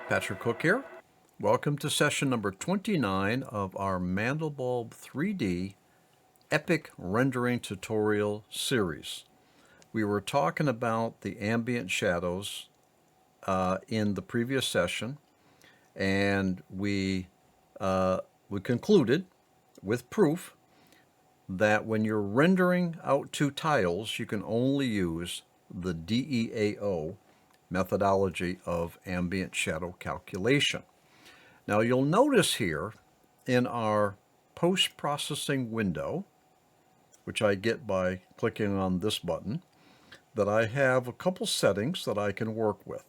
Patrick Cook here. Welcome to session number 29 of our Mandelbulb3D Epic Rendering tutorial series. We were talking about the ambient shadows in the previous session, and we concluded with proof that when you're rendering out two tiles, you can only use the DEAO methodology of ambient shadow calculation. Now you'll notice here in our post-processing window, which I get by clicking on this button, that I have a couple settings that I can work with.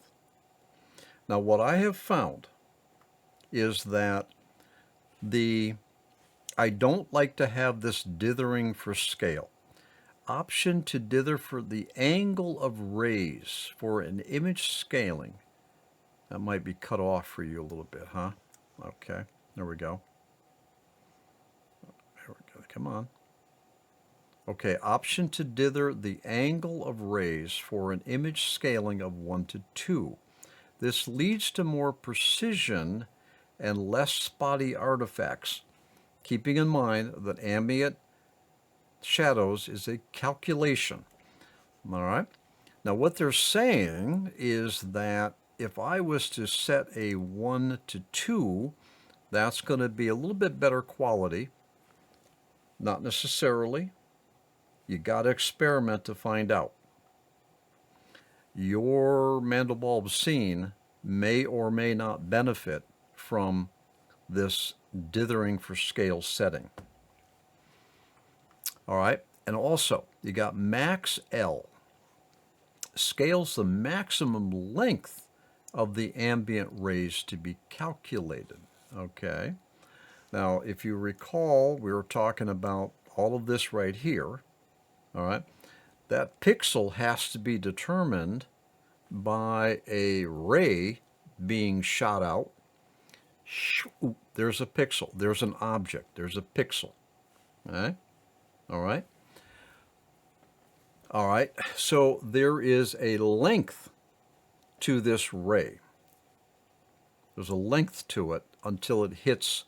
Now what I have found is that I don't like to have this dithering for scale. Option to dither for the angle of rays for an image scaling. That might be cut off for you a little bit, huh? Okay, there we go. There we go, come on. Okay, option to dither the angle of rays for an image scaling of 1:2. This leads to more precision and less spotty artifacts, keeping in mind that ambient shadows is a calculation. All right. Now what they're saying is that if I was to set a 1:2, that's going to be a little bit better quality. Not necessarily. You got to experiment to find out. Your Mandelbulb scene may or may not benefit from this dithering for scale setting. All right, and also you got max L. Scales the maximum length of the ambient rays to be calculated. Okay, now if you recall, we were talking about all of this right here. All right, that pixel has to be determined by a ray being shot out. There's a pixel, there's an object, there's a pixel. Okay. All right. All right. So there is a length to this ray. There's a length to it until it hits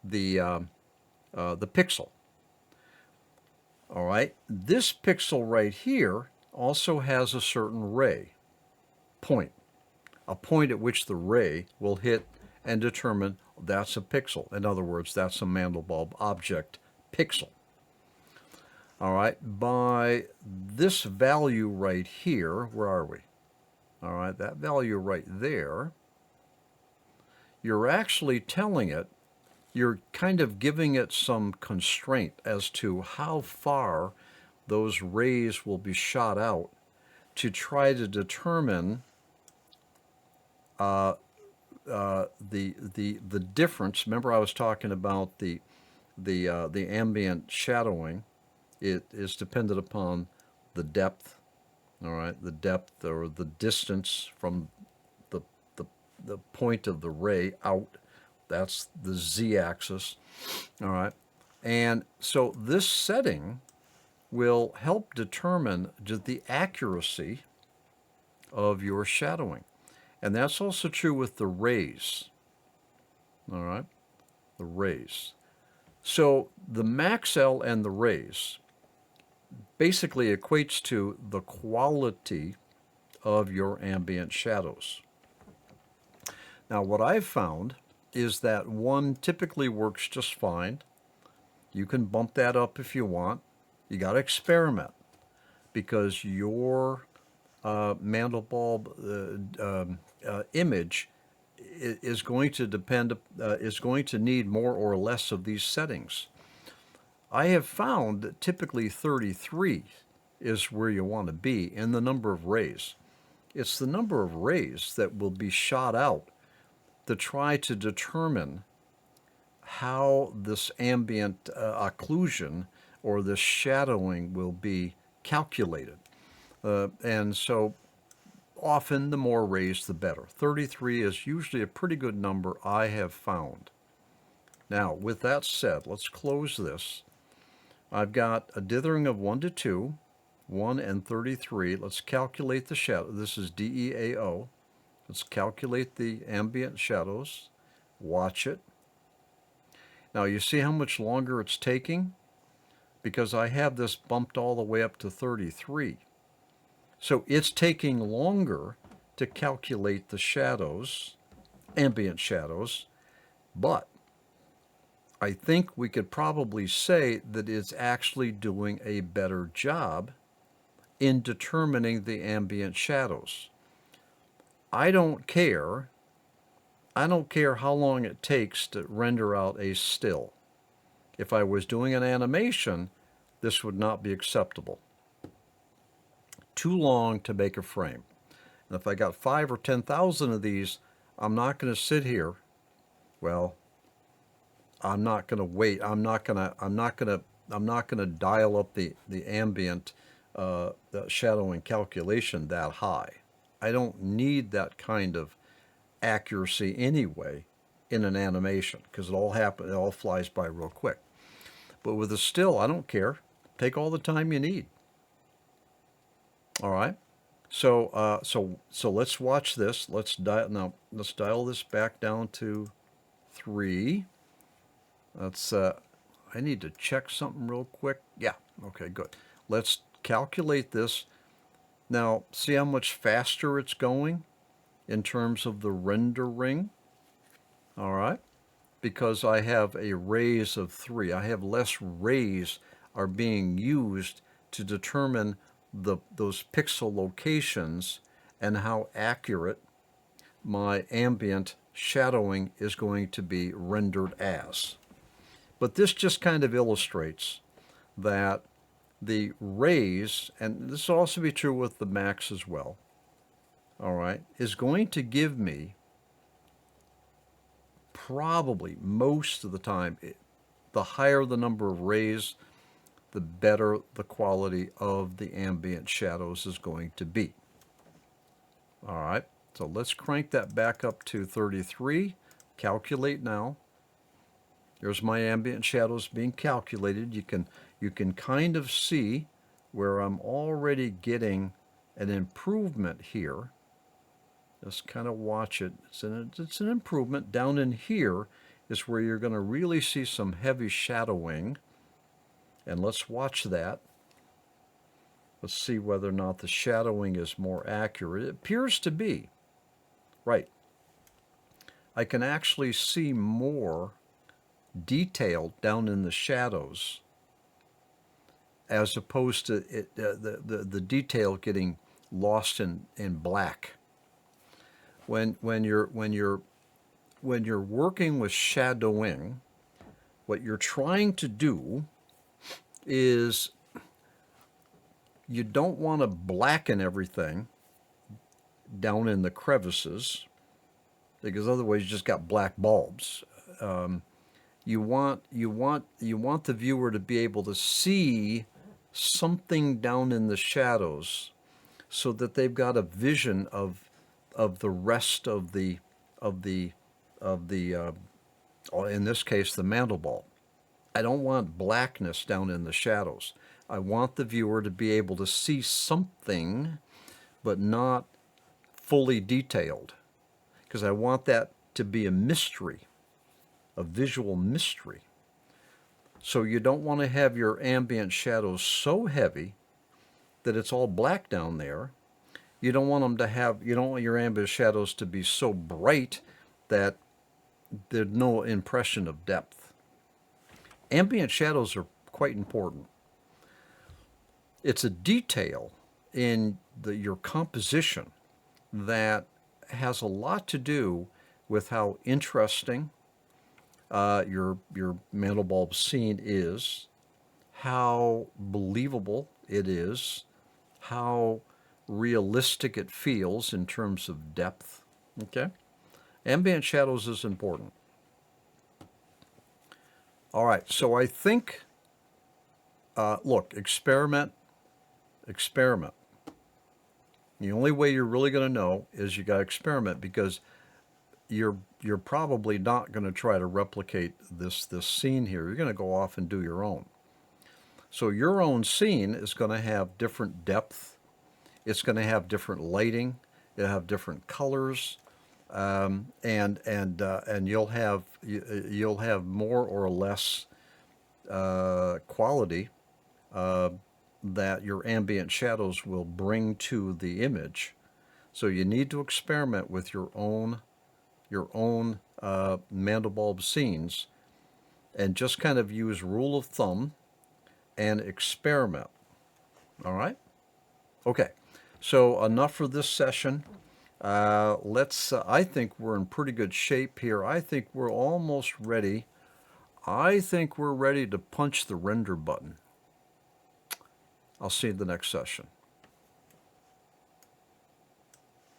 the pixel. All right. This pixel right here also has a certain ray point, a point at which the ray will hit and determine that's a pixel. In other words, that's a Mandelbulb object pixel. All right, by this value right here, where are we? All right, that value right there, you're actually telling it, you're kind of giving it some constraint as to how far those rays will be shot out to try to determine the difference. Remember, I was talking about the ambient shadowing. It is dependent upon the depth, all right, the depth or the distance from the point of the ray out. That's the z-axis, all right. And so this setting will help determine the accuracy of your shadowing. And that's also true with the rays, all right, the rays. So the max L and the rays basically equates to the quality of your ambient shadows. Now what I've found is that 1 typically works just fine. You can bump that up if you want. You got to experiment because your Mandelbulb image is going to need more or less of these settings. I have found that typically 33 is where you want to be in the number of rays. It's the number of rays that will be shot out to try to determine how this ambient occlusion or this shadowing will be calculated. And so often the more rays the better. 33 is usually a pretty good number I have found. Now with that said, let's close this. I've got a dithering of 1:2, 1 and 33. Let's calculate the shadow. This is DEAO. Let's calculate the ambient shadows. Watch it. Now you see how much longer it's taking? Because I have this bumped all the way up to 33. So it's taking longer to calculate the shadows, ambient shadows, but I think we could probably say that it's actually doing a better job in determining the ambient shadows. I don't care how long it takes to render out a still. If I was doing an animation, this would not be acceptable. Too long to make a frame. And if I got 5 or 10,000 of these, I'm not going to sit here. Well, I'm not going to wait. I'm not going to dial up the ambient the shadowing calculation that high. I don't need that kind of accuracy anyway in an animation, because it all flies by real quick. But with a still, I don't care. Take all the time you need. All right. So let's watch this. Let's dial this back down to 3. Let's I need to check something real quick. Yeah. Okay, good. Let's calculate this. Now, see how much faster it's going in terms of the rendering? All right. Because I have a raise of 3. I have less rays are being used to determine those pixel locations and how accurate my ambient shadowing is going to be rendered as. But this just kind of illustrates that the rays, and this will also be true with the max as well, all right, is going to give me probably most of the time, the higher the number of rays, the better the quality of the ambient shadows is going to be. All right, so let's crank that back up to 33. Calculate now. Here's my ambient shadows being calculated. You can kind of see where I'm already getting an improvement here. Just kind of watch it. It's an improvement. Down in here is where you're going to really see some heavy shadowing. And let's watch that. Let's see whether or not the shadowing is more accurate. It appears to be. Right. I can actually see more detail down in the shadows as opposed to the detail getting lost in black. When you're working with shadowing, what you're trying to do is you don't want to blacken everything down in the crevices, because otherwise you just got black bulbs. You want the viewer to be able to see something down in the shadows, so that they've got a vision of the rest of the in this case the Mandelbulb. I don't want blackness down in the shadows. I want the viewer to be able to see something, but not fully detailed, because I want that to be a mystery, a visual mystery. So you don't want to have your ambient shadows so heavy that it's all black down there. You don't want your ambient shadows to be so bright that there's no impression of depth. Ambient shadows are quite important. It's a detail in your composition that has a lot to do with how interesting your Mandelbulb scene is, how believable it is, how realistic it feels in terms of depth. Okay? Ambient shadows is important. All right, so I think, look, experiment. The only way you're really going to know is you got to experiment, because you're probably not going to try to replicate this scene here. You're going to go off and do your own. So your own scene is going to have different depth. It's going to have different lighting. It'll have different colors, and you'll have more or less quality that your ambient shadows will bring to the image. So you need to experiment with your own Mandelbulb scenes, and just kind of use rule of thumb and experiment. All right? Okay. So enough for this session. I think we're in pretty good shape here. I think we're almost ready. I think we're ready to punch the render button. I'll see you in the next session.